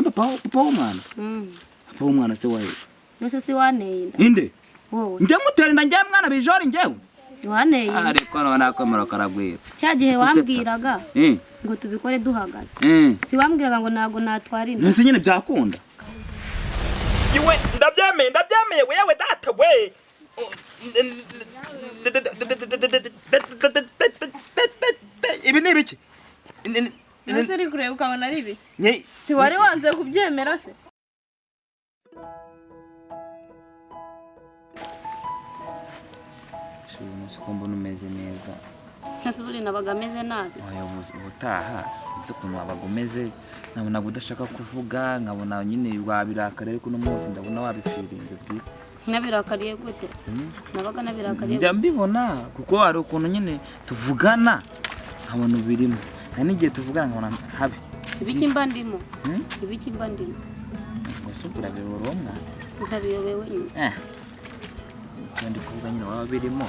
papa w'umwana papa w'umwana se wahe nose si waneye inde wowe njye muterinda njye mwana bijori njyewe waneye ariko none akomera karagwira cyagihe wambwiraga ngo tubikore duhagaze si wambwiraga ngo nago natwara inda nese nyine byakunda iwe ndabyemeye wewe data we ibi ni ibiki nase uri kureba ukabona ari ibiki si wari wanze kubyemera se mbona umeze neza nase buri nabaga ameze nabi ubutaha sinzi ukuntu wabaga umeze nkabona udashaka kuvuga nkabona nyine wabirakara ariko uno munsi ndabona wabipfirinze bwite nabirakariye gute nabaga nabirakariye njya mbibona kuko hari ukuntu nyine tuvugana nkabona ubirimo hari n'igihe tuvugana nkabona habi ibiki mba ndimo ibiki mba ndimo gusa urabibura uwo mwana utabiyobewe nyine ndi kuvuga nyine waba birimo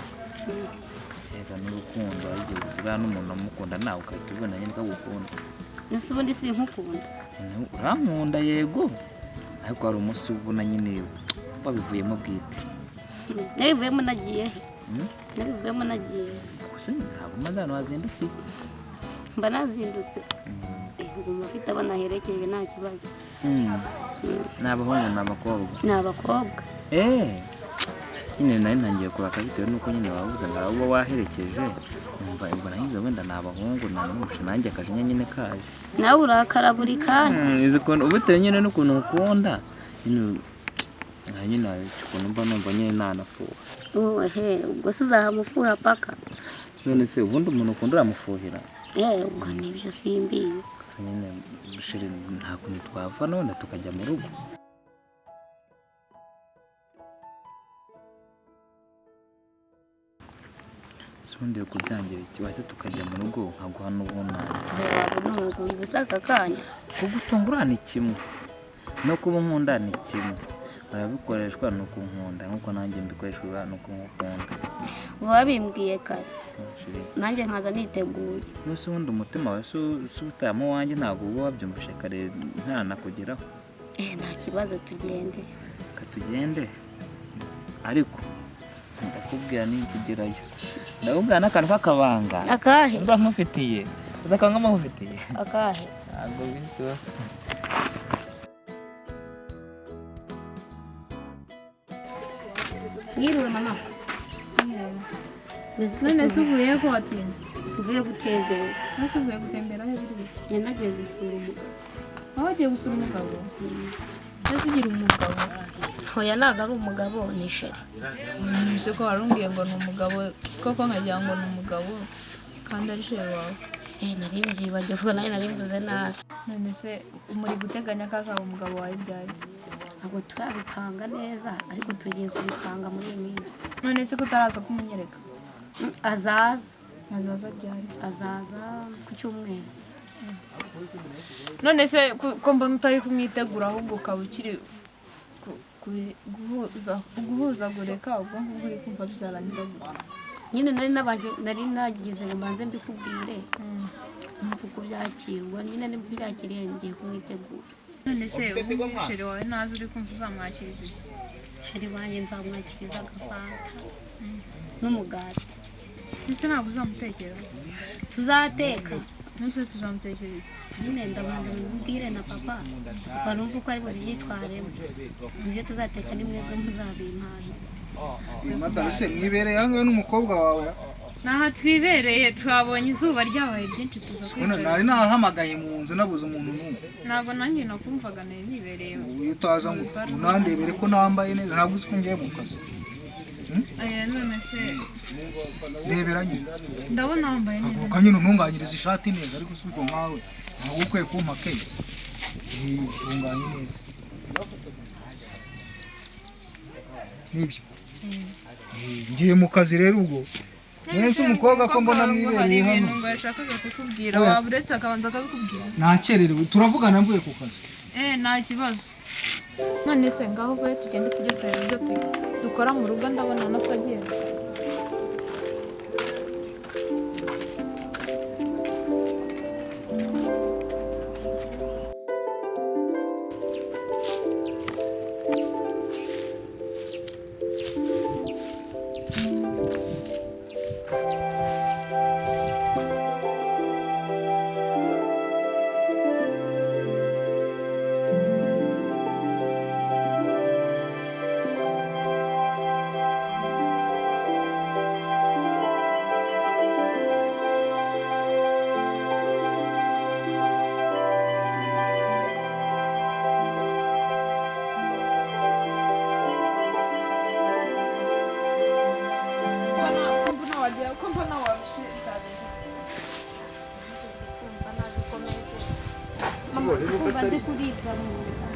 sega n'urukundo igihe uvugana n'umuntu amukunda nawe ukahita ubona nyine ko agukunda nese ubundi sinkukunda urankunda yego ariko hari umunsi ubona nyine wabivuyemo bwite nabivuyemo nagiye nabivuyemo nagiye gusa ntabwo maze hano wazindukiye mba nazindutse nguma mfite abana herekeje nta kibazo ni abahungu ni abakobwa ni abakobwa nyine nari ntangiye kuraka bitewe n'uko nyine wabuze ngo uba waherekeje umva imbona ngize wenda ni abahungu nanumvishe nanjye akajinya nyine kaje nawe urakara buri kanya izi ukuntu ubitewe nyine n'ukuntu ukunda nyine ukuntu mba numva nyine nanafuha ubwo se uzahamufuha paka none se ubundi umuntu ukunda uramufuhira ubwo nibyo simbizi gusa nyine sheri nta kuntu twava none tukajya mu rugo ubundi kubyangira iki wese tukajya mu rugo nkaguha n'ubunani ntabwo bisa aka kanya kugutungura ni kimwe no kuba nkunda ni kimwe barabikoreshwa ni uko nkunda nk'uko nanjye mbikoreshwa ni uko nkukunda uba bimbwiye kare nanjye nkaza niteguye nose ubundi umutima wawe si utayemo wanjye ntabwo uba wabyumvishe kare ntanakugeraho nta kibazo tugende katugende ariko ndakubwira nikugerayo ndakubwira n'akantu k'akabanga akahe mba nkufitiye udakanga mba nkufitiye akahe ntabwo binsiwe mwiriwe mama none se uvuye ko watinze uvuye gutembera nose uvuye gutembera aho biri njye nagiye gusura umugabo aho wagiye gusura umugabo nose ugira umugabo hoya ntabwo ari umugabo ni sheri se ko warumbwiye ngo ni umugabo koko nkagira ngo ni umugabo kandi ari sheri wawe nari mbyibagiwe kuko nawe nari mvuze nabi none se muri guteganya ko azaba umugabo wawe byari ntabwo turabipanga neza ariko tugiye kubipanga muri iyi minsi none se ko utaraza kumunyereka azaza ryari azaza ku cyumweru none se ko mbona utari kumwitegura ahubwo ukaba ukiri guhuzagurika ubwonko bw'uri kumva bizarangira gutya nyine nari nagize ngo mbanze mbikubwire numva uko byakirwa nyine byakiriye ngiye kumwitegura none se ubu sheri wawe ntazi uri kumva uzamwakiriza iki sheri wanjye nzamwakiriza agafanta n'umugati mbese ntabwo uzamutekera tuzateka nose tuzamutekera iki nyine ndabanza mbibwire na papa barumva uko ari bubyitwaremo ibyo tuzateka ni mwebwe muzabimpahe madame se mwibereye ahangaha n'umukobwa wawe naha twibereye twabonye izuba ryabaye ryinshi tuza kwicara nari nahamagaye mu nzu nabuze umuntu n'umwe ntabwo nanjye nakumvaga nari nibereye iyo utaza ngo unandebere ko nambaye neza ntabwo uzi ko ngiye mu kazi none se ndebera nyine ndabona wambaye neza avuka nyine untunganyiriza ishati neza ariko si ubwo nkawe ntabwo ukwiye kumpa keye utunganye neza nibyo ngiye mu kazi rero ubwo nese umukobwa ko mbona mwibereye hano ngo yashakaga kukubwira waba uretse akabanza akabikubwira nakererewe turavugana mvuye ku kazi nta kibazo none se ngaho uvuye tugende tujye kureba ibyo dukora mu rugo ndabona nasagiye kumva ndi kuribwa mu nda.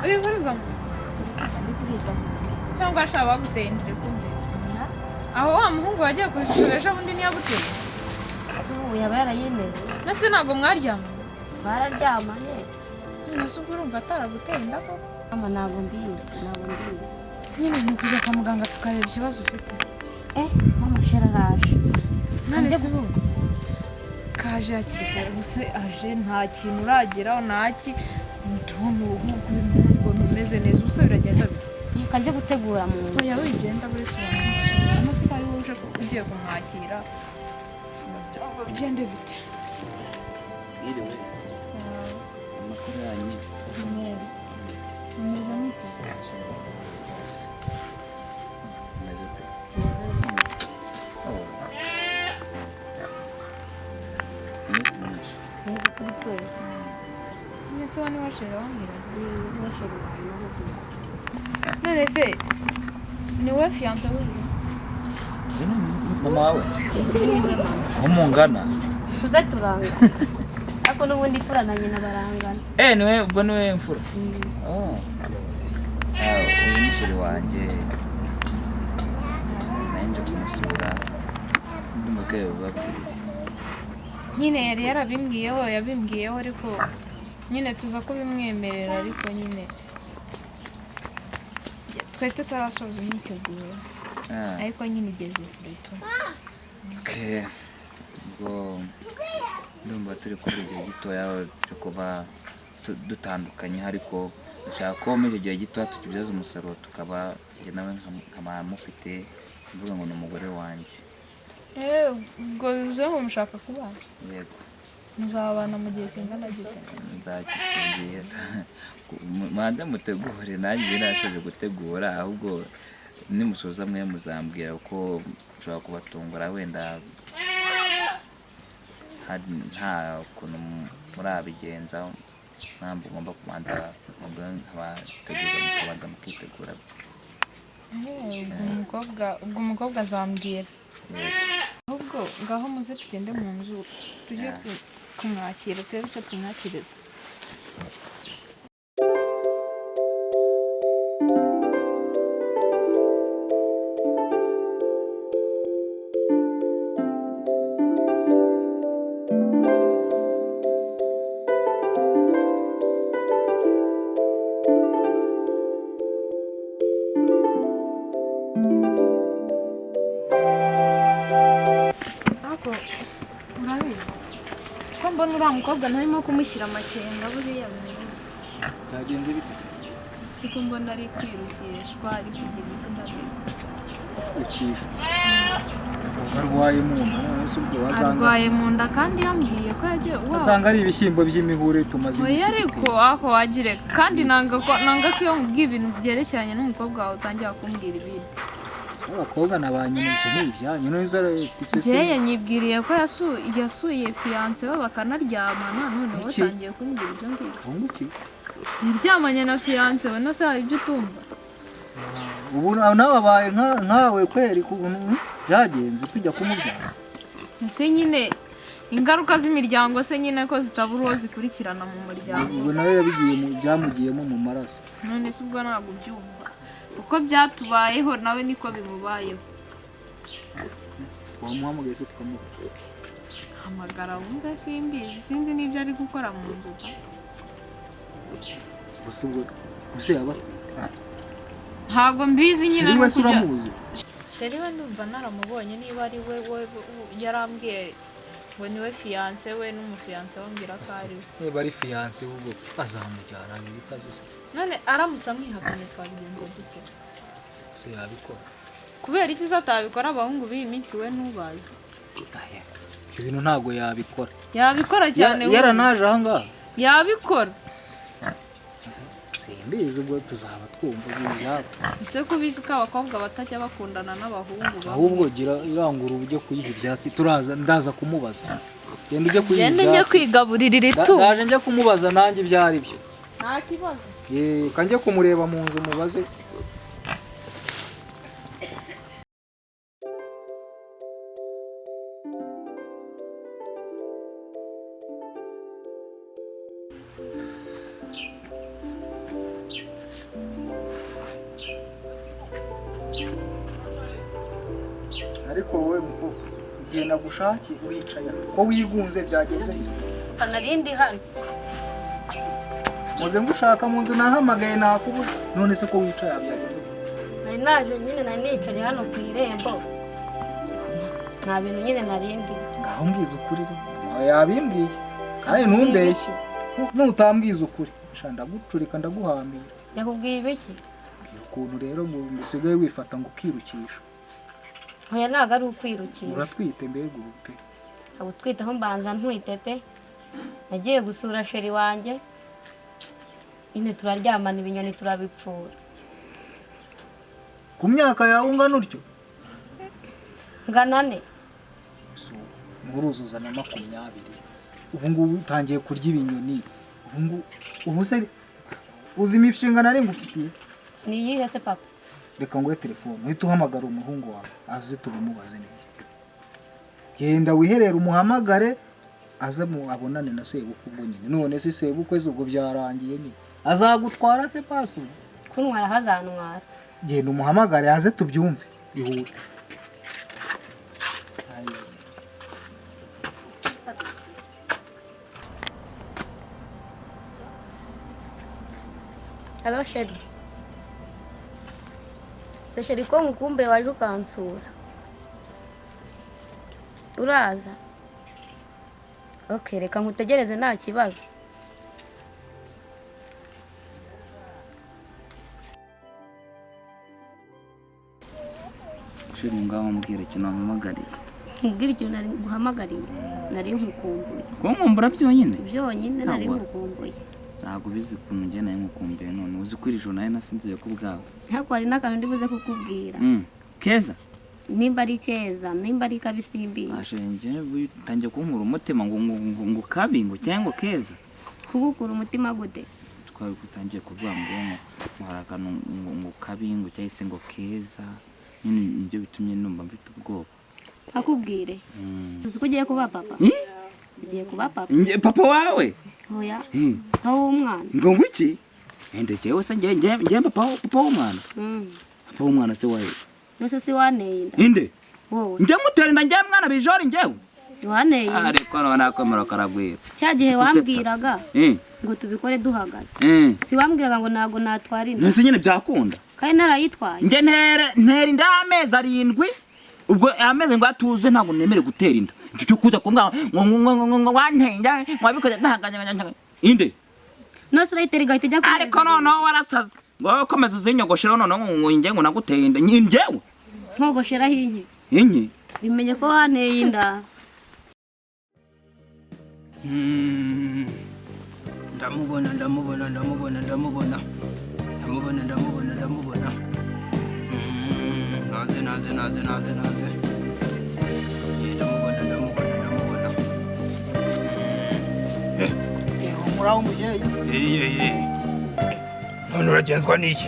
uri kuribwa mu Ndi kuribwa mu nda. cyangwa ashaka baguteye inda kumbe aho wa muhungu wagiye kujura ejo bundi ntiyaguteye Se ubu yaba yarayemeje. nase ntabwo mwaryamanye Bararyamanye. nase ubwo urumva ataraguteye inda koko Mama ntabwo mbizi. nyine ni ukujya kwa muganga tukareba ikibazo ufite Mama shera araje. none Ajya se ubu kaje hakiri kare gusa aje nta kintu urageraho ntaki tubona uruhu numeze neza ubusa biragenda bite Kajya gutegura mu nzu. oya wigenda buri sobanura umunsi ko ari wowe uje ugiye kumwakira ugende bite Iriwe. Amakuru yanyu. neza umeze muteze Meze ute? Iminsi myinshi. Yego kuri twese. mwese wa niwashira wambwiraga Ni shera none se ni we fiyanse wiwe Mama wawe. Aho mungana. Tuze turanga. Ariko n'ubundi fura na nyina barangana. Niwe ubwo niwe mfura. Oh. Uyu ni sheri wanjye. Nanjye kumusura. Ndi mu bwayo babwira. nyine yari yabimbwiyeho ariko nyine tuza kubimwemerera ariko nyine twari tutarasoza imyiteguro ariko nyine igeze kure tu Okay. Ubwo ndumva turi kuri igihe gitoya cyo kuba dutandukanye ariko ndashaka ko muri icyo gihe gito tukibyaza umusaruro tukaba njye nawe nkaba mufite mvuga ngo ni umugore wanjye. ubwo bivuze ngo mushaka kubana Yego. muzabana mu gihe kingana gite nzakikubwiye manza mutegure nanjye birashoje gutegura ahubwo nimusoza mwe muzambwira uko nshobora kubatungura wenda nta kuntu murabigenza ntabwo ugomba kubanza nkabateguza mukabanza mukitegura. ubwo umukobwa azambwira ahubwo ngaho muze tugende mu nzu tujye kumwakira turebe icyo tumwakiriza mbona uriya mukobwa ntarimo kumushyira amakenga buriya byagenze bite siko mbona ari kwirukishwa ari kugira iki ndabizi ukishwa arwaye mu nda none se ubwo wazanga arwaye mu nda kandi yambwiye ko yagiye wasanga ari ibishyimbo by'imihure tumaze oya ariko ako wagire kandi nanga ko iyo nkubwiye ibintu byerekeranye n'umukobwa wawe utangira kumbwira ibindi abakobwa nabanye mu bikeneye ibyanyu neza njyewe nyibwiriye ko yasuye fiyanse we bakanaryamana none batangiye kumbwira ibyo ngibyo yaryamanye na fiyanse we no se hari ibyo utumva ubu nawe abaye nkawe kweri ukuntu byagenze tujya kumubyara ese nyine ingaruka z'imiryango se nyine ko zitabura uwo zikurikirana mu muryango ubwo nawe byamugiyemo mu maraso none se ubwo ntabwo ubyumva uko byatubayeho nawe niko bimubayeho wamuhamagaye se tukamubaza hamagara wumve simbizi sinzi n'ibyo ari gukora mu nzu gusa yaba ntabwo mbizi nyine sheri wese uramuzi sheri we ndumva naramubonye niba ari we yarambwiye ngo niwe fiyanse we n'umufiyanse wambwira ko ari we niba ari fiyanse ubwo azamujyana ibikaze se none aramutse amwihakanye twabigenza dute se yabikora kubera iki atabikora abahungu b'iyi minsi we ntubaye ibyo bintu ntabwo yabikora cyane yaranaje aha ngaha yabikora simbizi ubwo tuzaba twumva ibyabo ese ko ubizi ko abakobwa batajya bakundana n'abahungu ahubwo gira irangura ujye kuyiha ibyatsi ndaza kumubaza genda ujye kuyiha ibyatsi njye kwigaburira itungo ndaje njye kumubaza nanjye ibyo ari byo nta kibazo kanjye kumureba mu nzu mubaze ariko wowe mukobwa igihe nagushakiye wicaye ko wigunze byagenze narindi hano muze ngushaka mu nzu nahamagaye nakubuze none se ko wicaye byagenze nari naje nyine nari nicaye hano ku irembo nta bintu nyine narindi ngaho mbwiza ukuri yabimbwiye kandi ntumbeshye nutambwiza ukuri ndagucurika ndaguhambira yakubwiye ibiki ukuntu rero ngo usigaye wifata ngo ukirukisha oya ntabwo ari ukwirukira uratwite mbega ubu pe abo twitaho mbanza ntwite pe nagiye gusura sheri wanjye nyine turaryamana ibinyoni turabipfura ku myaka yawe ungana utyo ngana ne muruzuza na 20 ubu ngubu utangiye kurya ibinyoni ubu se uzi imishinga nari ngufitiye ni iyihe se papa reka nguhe telefone uhita uhamagara umuhungu wawe aze tubimubaze neza genda wiherere umuhamagare aze abonane na sebukwe ubwo nyine none se sebukwe ubwo byarangiye nyine azagutwara se paso kuntwara hazantwara genda umuhamagare aze tubyumve ihute Halo sheri se sheri ko ngukumbe waje ukansura uraza okay reka nkutegereze nta kibazo sheri ngaho mbwira ikintu wampamagariye mbwira ikintu nari guhamagariye nari nkukumbuye ko nkumbura byonyine nari nkukumbuye ntabwo bizi ukuntu njye nawe nkukumbuye none uzi ko iri joro nawe nasinziye ku bwawe ariko hari n'akantu ndibuze kukubwira keza nimba ari keza nimba ari kabisimbi ashenge utangiye kunkura umutima ngo kabi ngo cyangwa keza kugukura umutima gute twari gutangiye kuvuga ngo hari akantu ngo kabi ngo cyangwa se ngo keza nyine nibyo bitumye numva mfite ubwoba akubwire uzi ko ugiye kuba papa ugiye kuba papa papa wawe oya aho umwana ngo ngwiki ndekewe se ngiye papa w'umwana papa w'umwana se wawe nose si waneye inda inde wowe njye mutera inda njye mwana bijori njyewe waneye inda ariko no nakwemera karagwira cya gihe wambwiraga ngo tubikore duhagaze si wambwiraga ngo ntago natwara inda nose nyine byakunda kandi narayitwaye njye ntera inda y'amezi 7 ubwo ameze ngo atuze ntabwo nemere gutera inda cyo kuza kumbwa ngo wantenda wabikoze ndahanganya inde nose urayitera igahita ijya kuri ariko noneho warasaze ngo komeza uzinyogoshera noneho ngo njye ngo naguteye inda njyewe nkogosheraho inki bimenye ko wanteye inda ndamubona naze ndamubona muraho mujyeyi none uragenzwa n'iki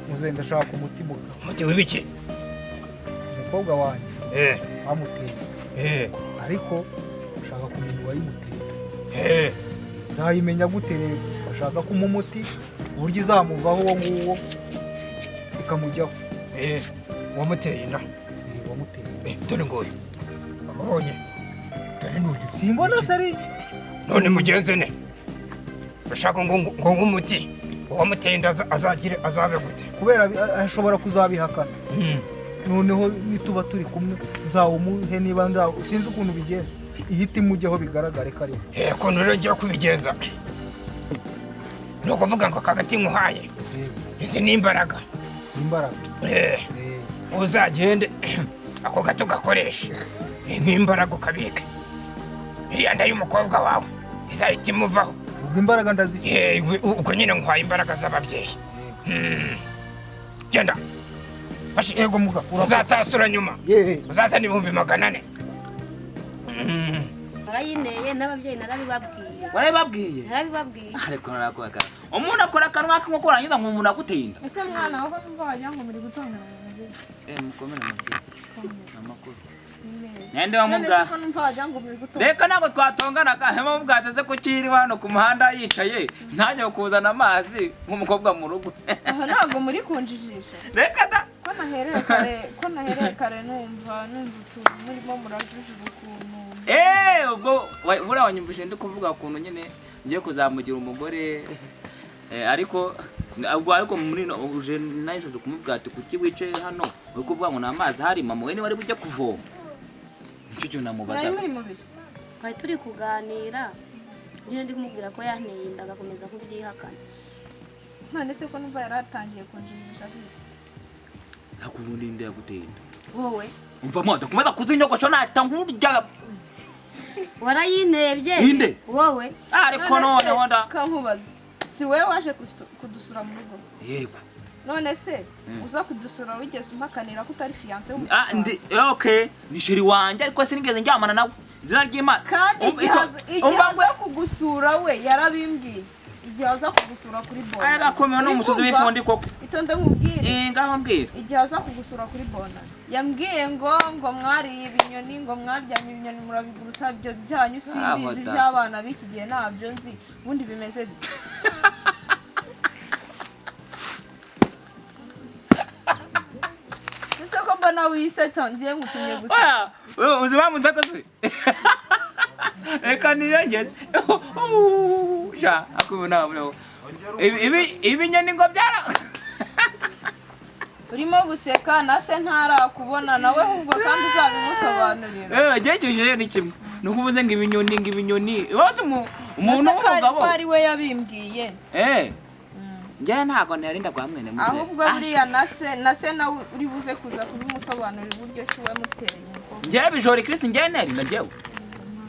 muze ndashaka umutima umuti w'ibiki umukobwa wanjye bamuteye ariko ushaka kumenya uwayimuteye nzayimenya gute rero bashaka kuma umuti uburyo izamuvaho uwo nguwo ikamujyaho wamuteye inda wamuteye dore ngoye amabonye dore n'uyu simbona se ari none mugenze ne bashaka ngo umuti uwamuteye inda azabe gute kubera ashobora kuzabihakana noneho nituba turi kumwe nzawumuhe niba sinzi ukuntu bigenza ihita imujyaho bigaragare ko ari ko rero ngiye kubigenza ni ukuvuga ngo akagati nkuhaye izi ni imbaraga uzagende ako gato gakoresha nk'imbaraga ukabika iriya nda y'umukobwa wawe izahita imuvaho ubwo imbaraga ndaziye ubwo nyine nkwaye imbaraga z'ababyeyi genda yego muga uzatasura nyuma uzazana 400. narayineye n'ababyeyi narabibabwiye warabibabwiye ariko narakora umuntu akora akanwa nko kurangiza ngo umuntu aguteye inda ese mwana wowe numva wagira ngo muri gutongana mukomere amakuru nende wamuga reka ntabwo twatonganaga hema mubwateze ko kiri hano ku muhanda yicaye ntajya kuzana amazi nk'umukobwa mu rugo aha ntabwo muri kunjijisha reka da ko nahereye kare numva utuntu murimo murajujura ukuntu. ubwo buriya wanyumvise ndi kuvuga ukuntu nyine ngiye kuzamugira umugore ariko muri uje naje kumubwira ati kuki wicaye hano uri kuvuga ngo n'amazi hari mama we ni wari bujye kuvoma nicyo cyo namubaza Nari muri mubiri. twari turi kuganira nyine ndi kumubwira ko yanteye inda agakomeza kubyihakana. None se ko numva yaratangiye kunjimisha bibi. akubundi inde yaguteye inda Wowe umva mwana kumaza kuzinyogosho nata nkurya warayinebye Inde? wowe ariko none wanda kankubaza. Si wewe waje kudusura mu rugo. yego None se uza kudusura wigeze umpakanira ko utari fiance ndi okay ni sheri wanje ariko sinigeze njyamana nawe izina ry'Imana kandi igihe aza kugusura we yarabimbwiye. Igihe aza kugusura kuri bona. arakomeye no umusozi w'ifundi koko Itonde nkubwire. ngaho mbwira Igihe aza kugusura kuri bona yambwiye ngo mwariye ibinyoni ngo mwaryanye ibinyoni murabigurutsa ibyo byanyu simbizi by'abana b'iki gihe ntabyo nzi ubundi bimeze bite. Ese ko mbona wisetsa ngiye ngutumye gusa. uzima munzaka se reka niyengeze ja akubona bro ibinyoni ngo byara Urimo guseka na se ntarakubona nawe ahubwo kandi uzabimusobanurira. Agekije ni kimwe nukuvuze ngo ibinyoni wazo umuntu w'umugabo ari we yabimbwiye. njye ntago narinda kwa mwene muze Ahubwo buriya na se nawe uri buze kuza kubimusobanurira uburyo ki wamuteye umukobwa. njye bijori Chris njye nari najyewe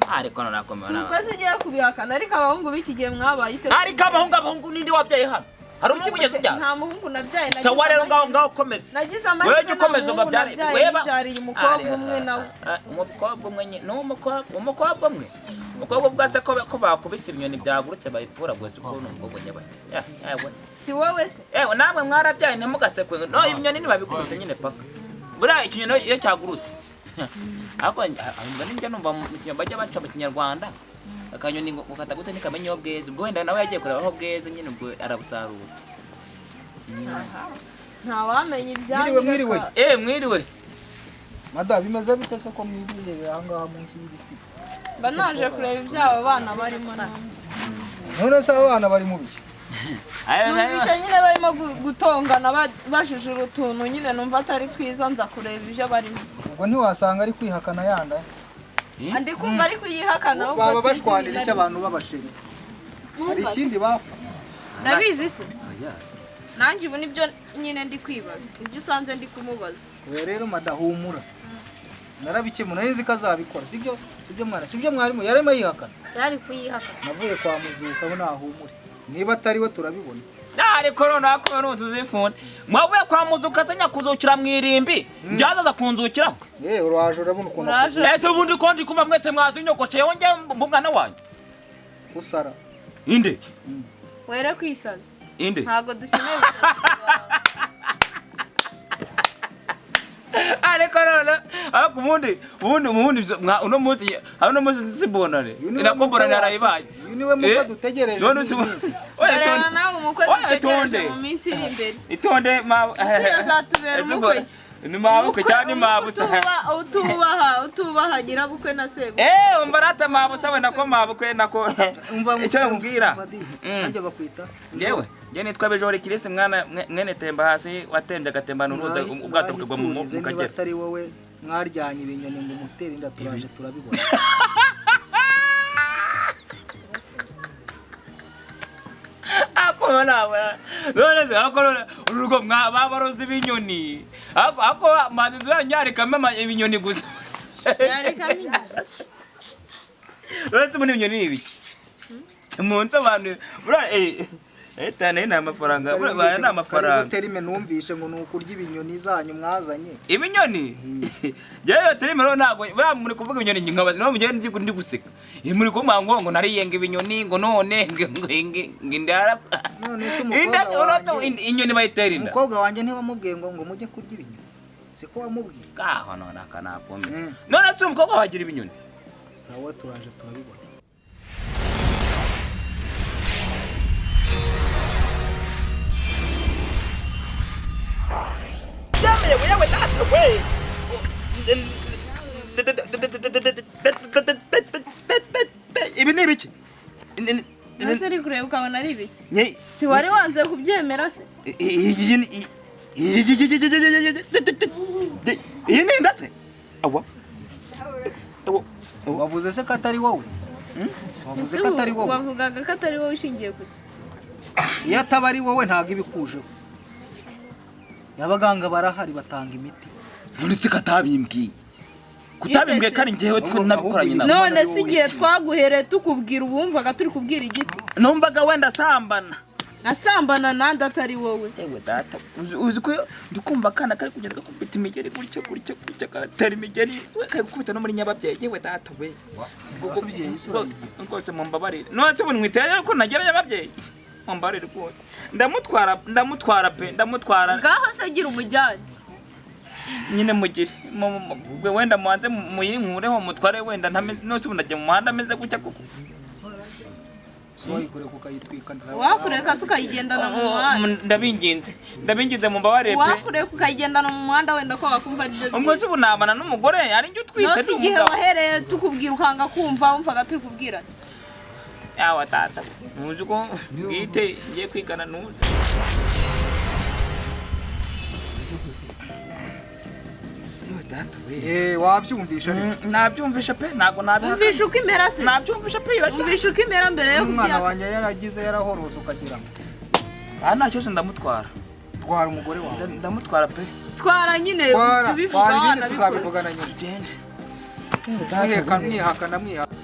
ariko narakomera Suko zigiye kubihakana ariko abahungu b'iki gihe mwabaye ite. ariko abahungu nindi wabyaye hano hari umuhungu ugeze ubyara nta muhungu nabyaye nagize. sawa rero ngaho komeza Nagize amahirwe wewe ukomeza ubabyare byariye umukobwa umwe nawe. umukobwa umwe no umukobwa umwe umukobwa bwase ko bakubise ibinyoni byagurutse bayipfura gwese uko n'ubwo nyaba yewe Si wowe se. namwe mwarabyaye ntimugasekwe no ibinyoni nibabigurutse nyine paka buriya ikinyoni iyo cyagurutse ariko njya numva mu kinyarwanda bajya baca mu kinyarwanda akanyoni ngo katagute ntikamenye aho bweze ubwo wenda nawe yagiye kureba aho bweze nyine ubwo arabusarura Nta wamenye ibyanyu. Mwiriwe. Mwiriwe Mada bimeze bite se ko mwibireye aha ngaha munsi y'ibiti? Mba naje kureba ibyabo bana barimo none. None se abana bari mu biki? Numvisha nyine barimo gutongana bajijura utuntu nyine numva atari twiza nza kureba ibyo barimo. Ubwo ntiwasanga ari kwihakana yanda. Andi kumva ari kuyihakana ahubwo Baba bashwanira icyo abantu babashira. Hari ikindi bapfa. Ndabizi se. Nanjye ubu nibyo nyine ndi kwibaza. Ibyo usanze ndi kumubaza. Oya rero madahumura. Narabikemura nzi kazabikora. Sibyo mwana. Sibyo mwarimu yarema yihakana. yari kuyihakana. Navuye kwa muzuka bo nahumure. Niba atari we turabibona. ariko nako nusuze ifundi mwavuye kwa muzuka senya kuzukira mwirimbi njyaza kunzukiraho Uraje urabona ukuntu. ese ubundi ko ndi kumva mwete mwazinyogoshe yonge mwana wanyu Usara. inde Were kwisaza. inde Ntago dukeneye ariko ubundi uno munsi sibonare inakombora narayibaye niwe muko dutegereje. none usi Rero nawe umukwe dutegereje mu minsi iri imbere. itonde Azatubera umukwe ki? ni mabuke cyane mabusa utubaha nyirabukwe na sebo. umva rata mabusa we nako mabukwe nako Umva icyo nkubwira Ajya bakwita. ngewe nitwa Bijori Chris mwana mwene temba hasi watembye agatembana uruza ubwato bukagwa mu kagera atari wowe mwaryanye ibinyoni ngo mutere inda turaje turabibona. ako nawe none se ako urugo babaroze ibinyoni ako manzi yanyarika mama ibinyoni gusa Yareka nyine. uretse muri ibinyoni ni ibiki munsi abantu etane ni amafaranga buriya ni amafaranga izo terime numvishe ngo nukurya ibinyoni zanyu mwazanye. ibinyoni jeyo terime ro ntago buriya muri kuvuga ibinyoni nkaba no mugende ndi guseka muri kumva ngo nariyenga ibinyoni ngo none ngindara None se umukobwa inyoni bayitera inda umukobwa wanjye ntiwamubwiye ngo mujye kurya ibinyoni. Siko wamubwiye. kaho none akanakomeye none se umukobwa wagira ibinyoni Sawa turaje turabibona. Yewe we ibi ni ibiki nase uri kureba ukabona ari ibiki Nye- si wari wanze kubyemera se iyi ni inda se awa wavuze se ko atari wowe wavuze ko atari wowe wavugaga ko atari wowe ushingiye ku iyo ataba ari wowe ntabwo ibikujeho abaganga barahari batanga imiti none se katabimbwiye kutabimbwiye ko ari njyewe nabikoranye nabo none si igihe twaguhereye tukubwira ubumvaga turi kubwira igiti numvaga wenda asambana asambana nande atari wowe ewe data uzi ko ndikumva akana kari kugenda gakubita imigeri gutya gatera imigeri kari gukubita no muri nyababyeyi yewe data we ubwo byeyi rwose mumbabarire none se bunwiteye ko nagera nyababyeyi mumbabarire rwose ndamutwara pe ndamutwara ngaho se gira umujyane nyine mugire wenda mubanze muyinkureho mutware wenda nose bunajya mu muhanda ameze gutya kuko wakureka se ukayigendana mu muhanda ndabinginze mumbabarire pe wakureka ukayigendana mu muhanda wenda ko wakumva ari byo ubwo se bunabana n'umugore ari njye utwite nose igihe wahereye tukubwira ukanga kumva wumvaga turi kubwira yawa tata muzi ko bwite ngiye kwigana n'uzi wabyumvisha nabyumvisha pe ntabwo nabihaka umvisha uko imera se nabyumvisha pe umvisha uko imera mbere yo umwana kubyaka wanjye yaragize yarahorose ukagira ngo nta kibazo ndamutwara twara umugore wawe ndamutwara pe twara nyine tubivuga twara wanabikoze tuzabivugana nyuma tugende mwihakana mwihakana